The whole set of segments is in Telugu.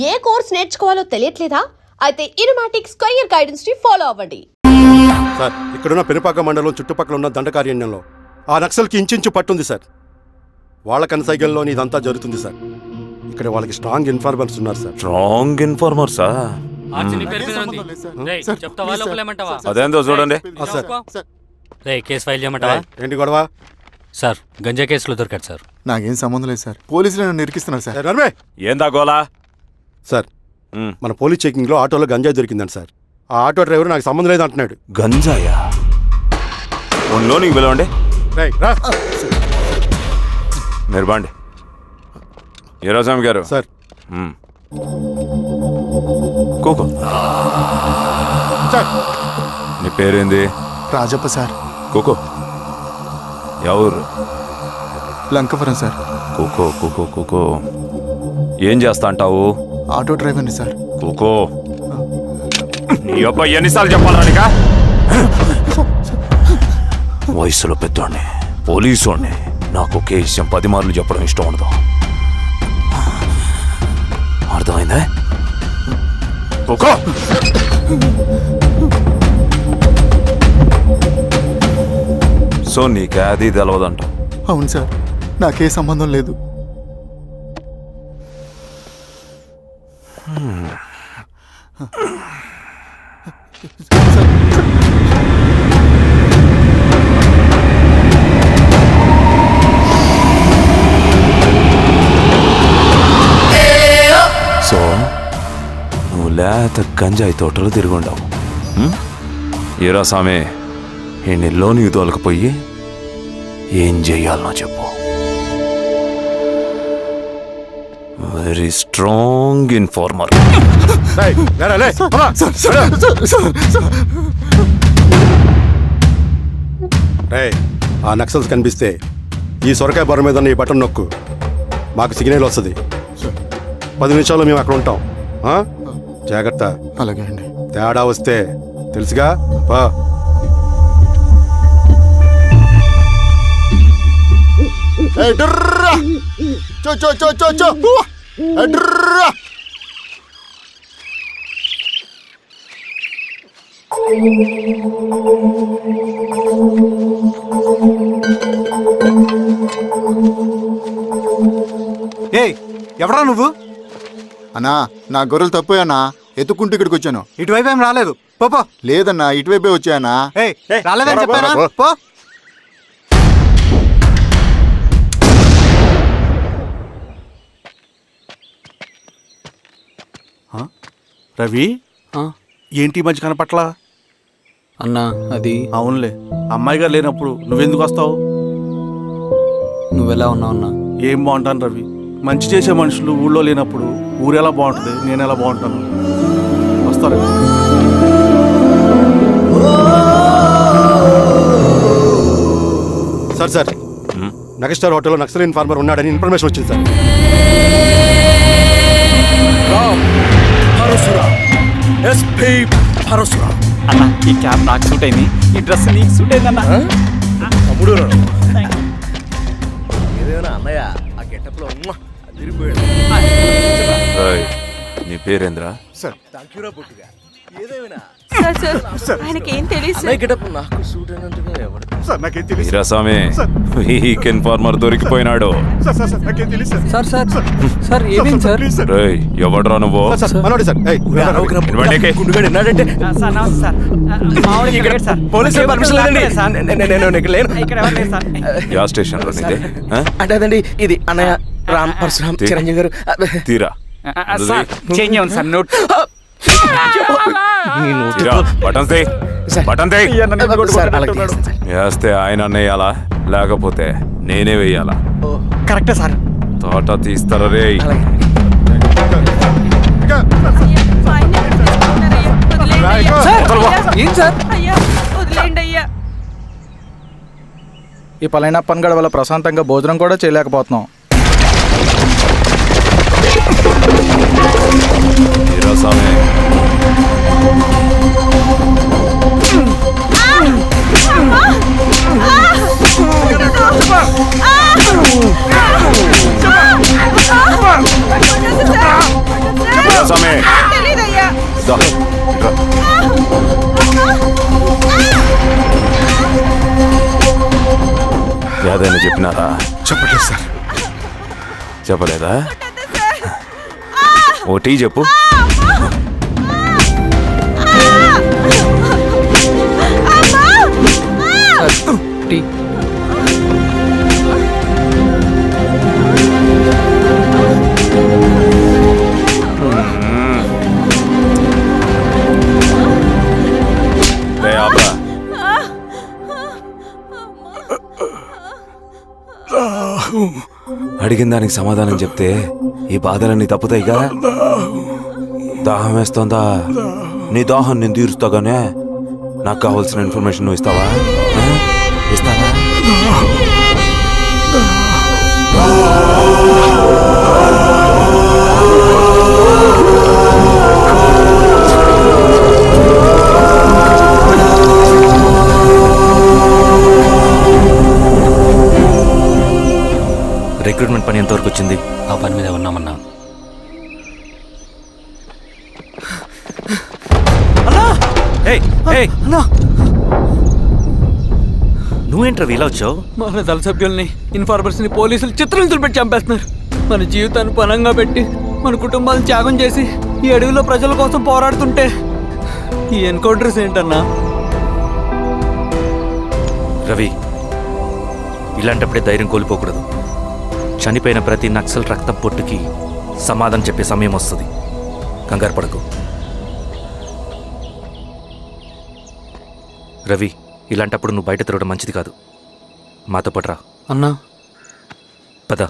ఏ కోర్స్ నేర్చుకోవాలో తెలియట్లేదా? అయితే ఇనుమాటిక్ స్క్వేర్ గైడెన్స్ ని ఫాలో అవ్వండి. సార్, ఇక్కడున్న పెనుపాక మండలం చుట్టుపక్కల ఉన్న దండకారణ్యంలో ఆ నక్సల్కి ఇంచుంచు పట్టుంది సార్. వాళ్ళ కనసైగల్లోని ఇదంతా జరుగుతుంది సార్. ఇక్కడ వాళ్ళకి స్ట్రాంగ్ ఇన్ఫార్మర్స్ ఉన్నారు సార్. స్ట్రాంగ్ ఇన్ఫార్మర్సా? అదేందో చూడండి. కేసు ఫైల్ చేయమంటావా? ఏంటి గొడవ సార్, గంజా కేసులో దొరికాడు సార్. నాకేం సంబంధం లేదు సార్. పోలీసులు నన్ను ఇరికిస్తున్నారు సార్. ఏందా గోలా? సార్, మన పోలీస్ చెకింగ్ లో ఆటోలో గంజాయి దొరికిందండి సార్. ఆ ఆటో డ్రైవర్ నాకు సంబంధం లేదు అంటున్నాడు. గంజాయా? ఒంట్లో నీకు పిలవండి. మీరు బాండి. ఈరోజామి గారు సార్. కూకో. నీ పేరేంది? రాజప్ప సార్. కూకో. ఎవరు? లంకపురం సార్. కూకో కూకో కూకో. ఏం చేస్తా అంటావు? ఆటో డ్రైవర్ని సార్. కూకో. నీ అబ్బాయి ఎన్నిసార్లు చెప్పాలా నీకా? వయసులో పెద్దోడిని, పోలీసోడిని, నాకు ఒకే విషయం 10 మార్లు చెప్పడం ఇష్టం ఉండదు. అర్థమైందా? కూకో. సో నీకే అది తెలవదంట? అవును సార్, నాకే సంబంధం లేదు. సో నువ్వు లేత గంజాయి తోటలు తిరుగుండవు. ఏరా సామే, ఈ నెలలో నీకు తోలకపోయి ఏం చెయ్యాలనో చెప్పు. Very strong informer. ఆ నక్సల్స్ కనిపిస్తే ఈ సొరకాయ బొర మీద ఈ బటన్ నొక్కు, మాకు సిగ్నల్ వస్తుంది. 10 నిమిషాల్లో మేము అక్కడ ఉంటాం. జాగ్రత్త. అలాగే అండి. తేడా వస్తే తెలుసుగా. పా. ఎవరా నువ్వు? అన్నా, నా గొర్రెలు తప్పోయానా, ఎత్తుకుంటూ ఇక్కడికి వచ్చాను. ఇటువైపు ఏం రాలేదు. పో. లేదన్నా, ఇటువైపే వచ్చాయనా. రాలేదని చెప్పానా? పో. రవి, ఏంటి మంచి కనపట్లా? అన్నా అది అవునులే, అమ్మాయి గారు లేనప్పుడు నువ్వెందుకు వస్తావు? నువ్వెలా ఉన్నావు అన్నా? ఏం బాగుంటాను రవి, మంచి చేసే మనుషులు ఊళ్ళో లేనప్పుడు ఊరు ఎలా బాగుంటుంది, నేను ఎలా బాగుంటాను? వస్తారా? సార్ సార్, నగస్టార్ హోటల్లో నక్సల్ ఇన్ఫార్మర్ ఉన్నాడని ఇన్ఫర్మేషన్ వచ్చింది సార్. అన్నా, ఈ క్యాప్ నాకు సూట్ అయింది, ఈ డ్రెస్ నీకు సూట్ అయిందన్నా. తమ్ముడు ఏదేమైనా అన్నయ్య ఆ గెటప్లో నీ పేరేంద్రా? సార్, థాంక్యూరా పొట్టుగా. ఏదేమైనా ఆయనకేం తెలియదు. గెటప్ నాకు సూట్ అయినట్టుగా ఎవరు సార్, నాకేం తెలియదు. వీరాస్వామి, వీక్ ఇన్ఫార్మర్ దొరికిపోయినాడు. నాకేం తెలియదు సార్. సార్ ఏమైంది సార్? రేయ్, ఎవడ్రా నువ్వు? మనోడి సార్. గుండుగాడు విన్నాడంటే పోలీసులు పర్మిషన్ లేదండి, నేను ఇక్కడ లేను. యా స్టేషన్ లో నీదే? అంటే అదండి, ఇది అన్నయ్య రామ్ పరశురామ్ చిరంజీవి గారు. తీరా చేంజ్ అవ్వండి సార్. నోట్ బటన్ వేస్తే ఆయన వేయాలా, లేకపోతే నేనే వేయాలా? కరెక్టే సార్. తోట తీస్తారా రే? ఏం సార్? ఈ పలైన పనిగడ వల్ల ప్రశాంతంగా భోజనం కూడా చేయలేకపోతున్నాం. వీరాస్వామి, దా, ఇట్రా. ఏదైనా చెప్పినారా? చెప్పట్లేదు సార్. చెప్పలేదా? ఓ టీ చెప్పు. టీ. రే ఆపరా. అడిగిన దానికి సమాధానం చెప్తే ఈ బాధలన్నీ తప్పుతాయిగా. దాహం వేస్తోందా? నీ దాహం నేను తీరుస్తాగానే నాకు కావాల్సిన ఇన్ఫర్మేషన్ నువ్వు ఇస్తావా? ఇస్తావా? రిక్రూట్మెంట్ పని ఎంతవరకు వచ్చింది? ఆ పని మీద ఉన్నామన్నా. నువ్వేంట్రా ఇలా వచ్చావు? మన దళ సభ్యుల్ని ఇన్ఫార్మర్స్ని పోలీసులు చిత్రహింసలు పెట్టి చంపేస్తున్నారు. మన జీవితాన్ని పణంగా పెట్టి మన కుటుంబాలను త్యాగం చేసి ఈ అడవిలో ప్రజల కోసం పోరాడుతుంటే ఈ ఎన్కౌంటర్స్ ఏంటన్నా? రవి, ఇలాంటప్పుడే ధైర్యం కోల్పోకూడదు. చనిపోయిన ప్రతి నక్సల్ రక్తం పొట్టుకి సమాధానం చెప్పే సమయం వస్తుంది. కంగారు పడకు రవి. ఇలాంటప్పుడు నువ్వు బయట తిరగడం మంచిది కాదు. మాతో పట్రా. అన్నా పద.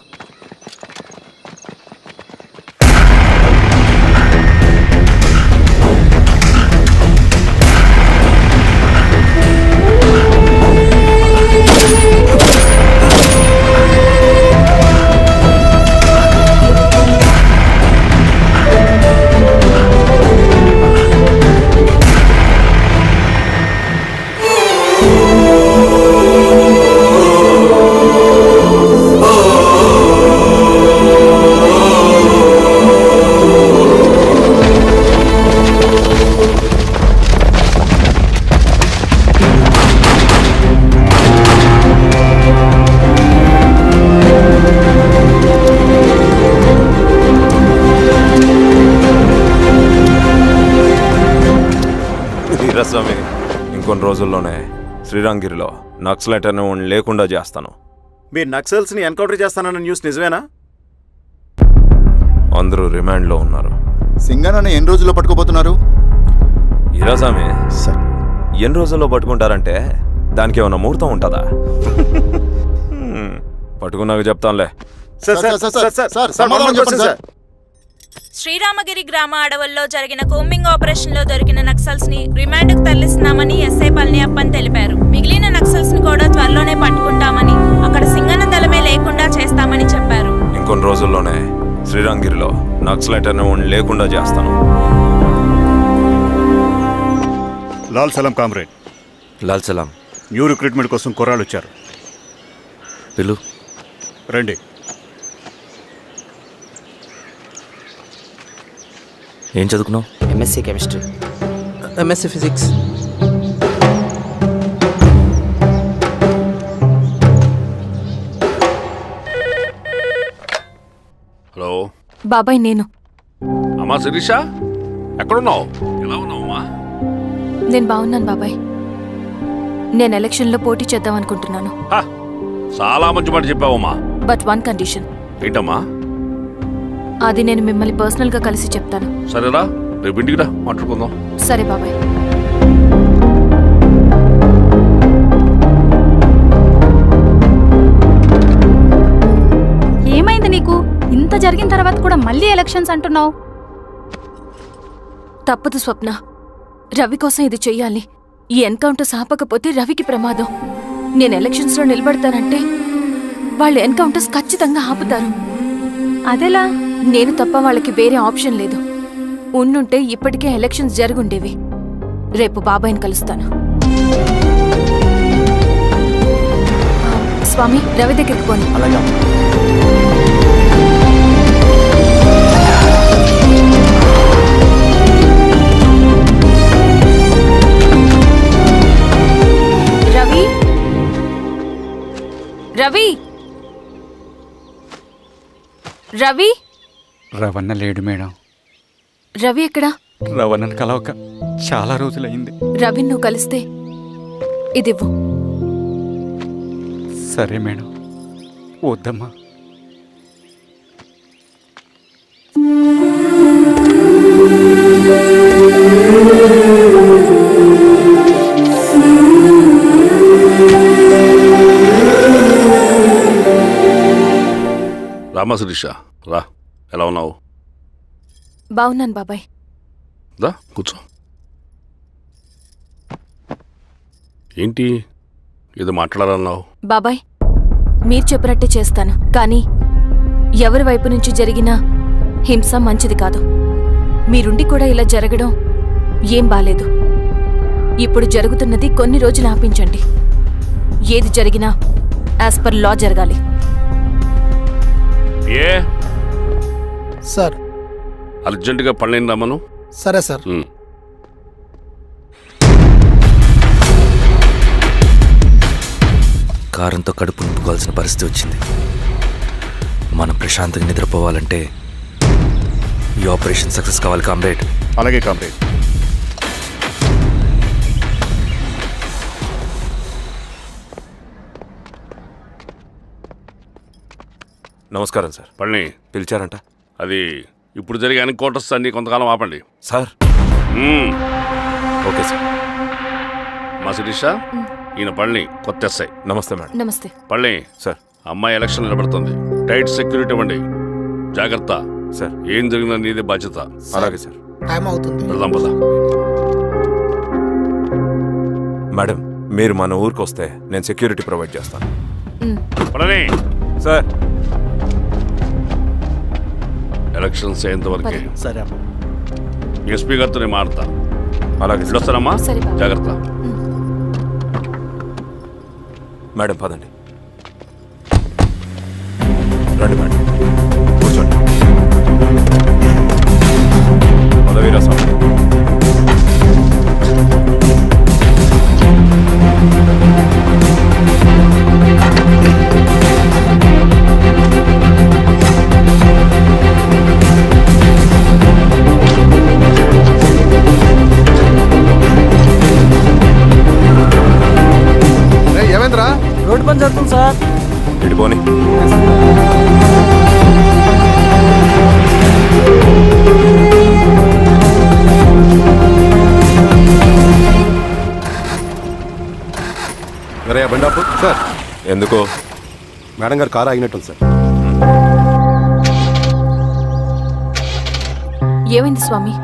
స్వామి, ఇంకొన్ని రోజుల్లోనే శ్రీరాంగిరిలో నక్సలైట్ అనే వాడిని లేకుండా చేస్తాను. మీరు నక్సల్స్ని ఎన్కౌంటర్ చేస్తానన్న న్యూస్ నిజమేనా? అందరూ రిమాండ్లో ఉన్నారు. సింగనని ఎన్ని రోజుల్లో పట్టుకోబోతున్నారు? ఈరోజామి సార్, ఎన్ని రోజుల్లో పట్టుకుంటారంటే దానికి ఏమైనా ముహూర్తం ఉంటుందా? పట్టుకున్నాక చెప్తానులే. సమాధానం చెప్పండి సార్. శ్రీరామగిరి గ్రామ అడవుల్లో జరిగిన కోంబింగ్ ఆపరేషన్ లో దొరికిన నక్సల్స్ ని రిమాండ్ కు తరలిస్తున్నామని ఎస్ఐ పళనియప్పన్ తెలిపారు. మిగిలిన నక్సల్స్ ని కూడా త్వరలోనే పట్టుకుంటామని, అక్కడ సింగన దళమే లేకుండా చేస్తామని చెప్పారు. ఇంకొన్ని రోజుల్లోనే శ్రీరాంగిరిలో నక్సలైట్ అనే వాడిని లేకుండా చేస్తాను. లాల్ సలాం కామ్రేడ్. లాల్ సలాం. న్యూ రిక్రూట్మెంట్ కోసం కుర్రాళ్ళు వచ్చారు. పిలు. రండి. ఏం చదువుకున్నావు? MSc chemistry. MSc physics. Hello బాబాయ్, నేను. అమ్మా శిరీష, ఎక్కడున్నావు? ఎలా ఉన్నావమ్మా? నేను బాగున్నాను బాబాయ్. నేను ఎలక్షన్లో పోటీ చేద్దాం అనుకుంటున్నాను. చాలా మంచి మాట చెప్పావమ్మా. But one condition. ఏంటమ్మా? అది నేను మిమ్మల్ని పర్సనల్గా కలిసి చెప్తాను. సరేరా, రేపు ఇంటికి రా, మాట్లాడుకుందాం. సరే బాబాయ్. ఏమైంది నీకు? ఇంత జరిగిన తర్వాత కూడా మళ్ళీ ఎలక్షన్స్ అంటున్నావు? తప్పదు స్వప్న. రవి కోసం ఇది చెయ్యాలి. ఈ ఎన్కౌంటర్ ఆపకపోతే రవికి ప్రమాదం. నేను ఎలక్షన్స్లో నిలబడతానంటే వాళ్ళు ఎన్కౌంటర్స్ ఖచ్చితంగా ఆపుతారు. అదెలా? నేను తప్ప వాళ్ళకి వేరే ఆప్షన్ లేదు. ఉండుంటే ఇప్పటికే ఎలక్షన్స్ జరుగుండేవి. రేపు బాబాయ్ని కలుస్తాను. స్వామి, రవి దగ్గరికి పోని. అలాగే. రవి రవణ లేడు మేడం. రవి ఎక్కడా? రవణను కలవక చాలా రోజులైంది. రవి నువ్వు కలిస్తే ఇదివ్వు. సరే మేడం. వద్దమ్మా. రామా శిరీష, రా. ఎలా ఉన్నావు? బాగున్నాను బాబాయ్. దా కూర్చో. ఏంటి ఏదో మాట్లాడాలన్నావు? బాబాయ్ మీరు చెప్పినట్టే చేస్తాను, కానీ ఎవరి వైపు నుంచి జరిగినా హింస మంచిది కాదు. మీరుండి కూడా ఇలా జరగడం ఏం బాలేదు. ఇప్పుడు జరుగుతున్నది కొన్ని రోజులు ఆపించండి. ఏది జరిగినా యాజ్ పర్ లా జరగాలి. ఏ సార్. అర్జెంటుగా పళ్ళని రమ్మను. సరే సార్. కారంతో కడుపు నింపుకోవాల్సిన పరిస్థితి వచ్చింది. మనం ప్రశాంతంగా నిద్రపోవాలంటే ఈ ఆపరేషన్ సక్సెస్ కావాలి కామ్రేడ్. అలాగే కామ్రేడ్. నమస్కారం సార్. పళ్ళని పిలిచారంట? అది ఇప్పుడు జరిగే ఎన్కౌంటర్స్ అన్ని కొంతకాలం ఆపండి సార్. Okay sir. మా శిరీష, ఈయన పళ్ళని కొత్త ఎస్ఐ. నమస్తే మేడం. నమస్తే. పళ్ళని సార్. అమ్మాయి ఎలక్షన్ నిలబడుతుంది. టైట్ సెక్యూరిటీ ఇవ్వండి. జాగ్రత్త సార్. ఏం జరిగినా నీదే బాధ్యత. అలాగే సార్. టైం అవుతుంది. వెళ్దాం పద. మేడం మీరు మన ఊరికి వస్తే నేను సెక్యూరిటీ ప్రొవైడ్ చేస్తాను. పళ్ళని సార్. ఎలక్షన్స్ అయ్యేంతవరకే. సరే. ఎస్పీ గారితో నేను మాడతా. అలాగే సార్. వస్తానమ్మా. సరే బాబు. జాగ్రత్త. మేడం పదండి. రండి మేడం, కూర్చోండి. పదవీరా స్వామి. ఏమైందిరా? రోడ్డు పని జరుగుతుంది సార్. ఇడిపోని. అరే బండాపు సార్. ఎందుకో? మేడం గారు కారు ఆగినట్టుంది సార్. ఏమైంది స్వామి?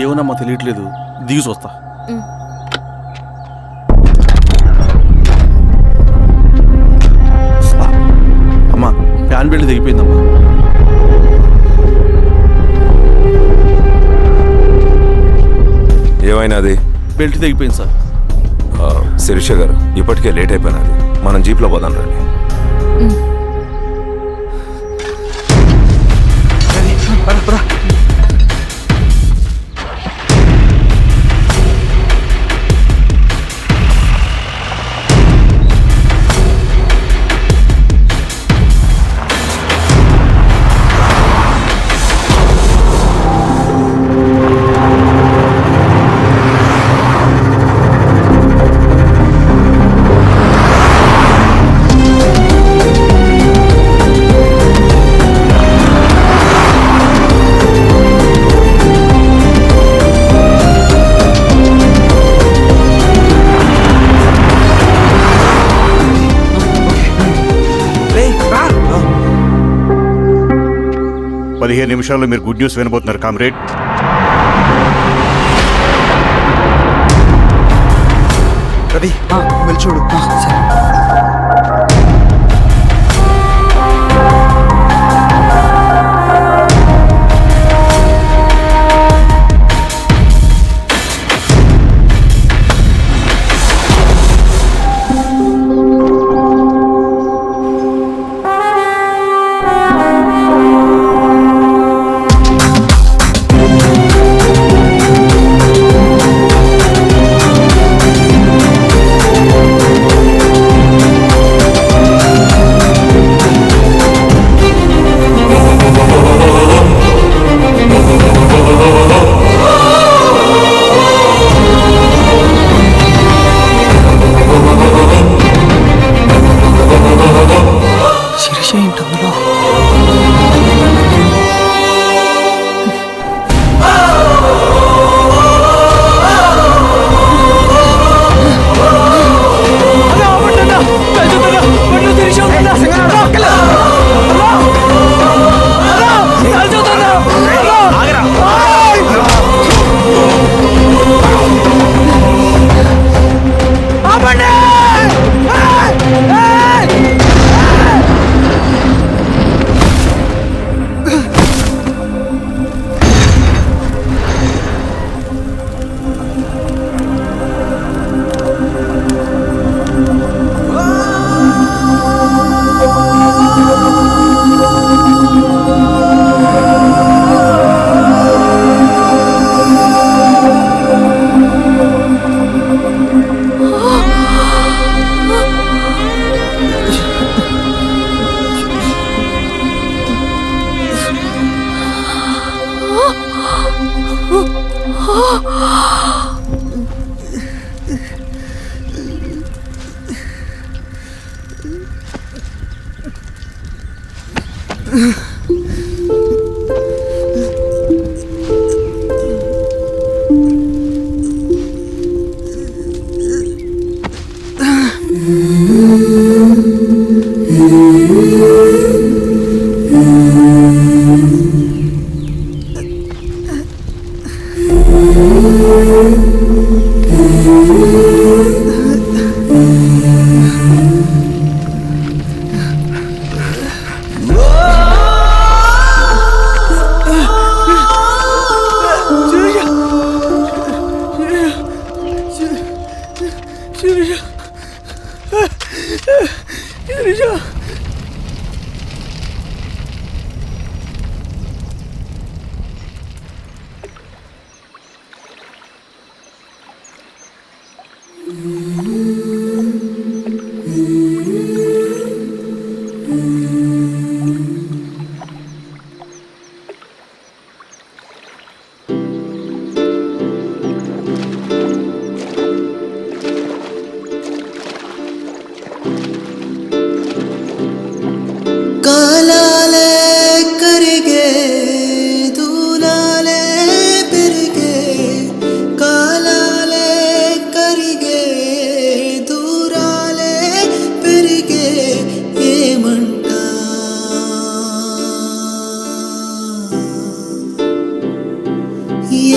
ఏమోనమ్మా తెలియట్లేదు. దిగి చూస్తా. అమ్మా ఫ్యాన్ బెల్ట్ దిగిపోయిందమ్మా. ఏమైనాది? బెల్ట్ తెగిపోయింది సార్. శిరీష గారు ఇప్పటికే లేట్ అయిపోయినది. మనం జీప్లో పోదాం రండి. నిమిషాల్లో మీరు గుడ్ న్యూస్ వినబోతున్నారు కామ్రేడ్. రవి వెళ్ళి చూడు. కాలాలే కరిగే దూలాలే పెరిగే కాలాలే కరిగే దూరాలే పెరిగే ఏమంట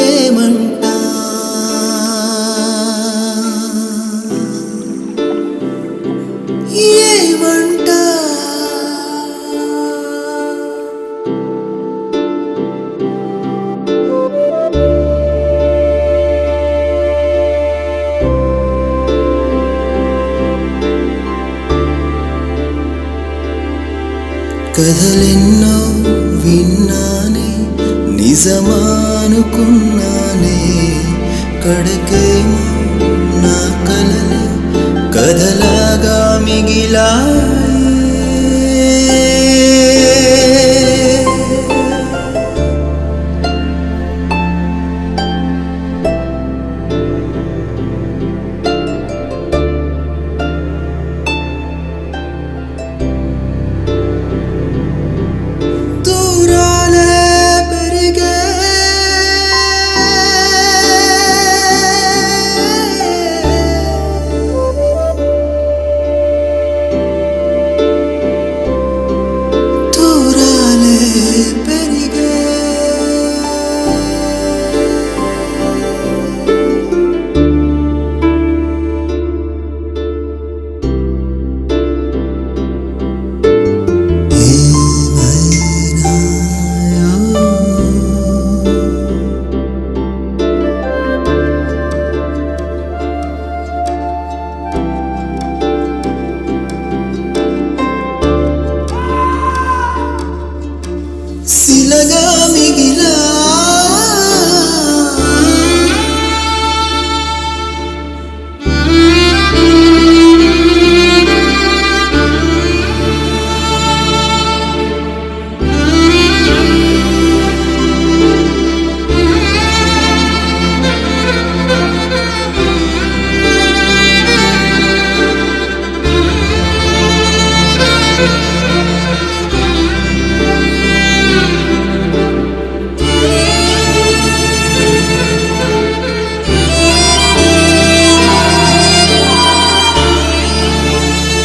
ఏమంట ఏమంట కథలెన్నో విన్నానే నిజమానుకున్నానే కడకేమో నా కలలు కథలాగా మిగిలాయి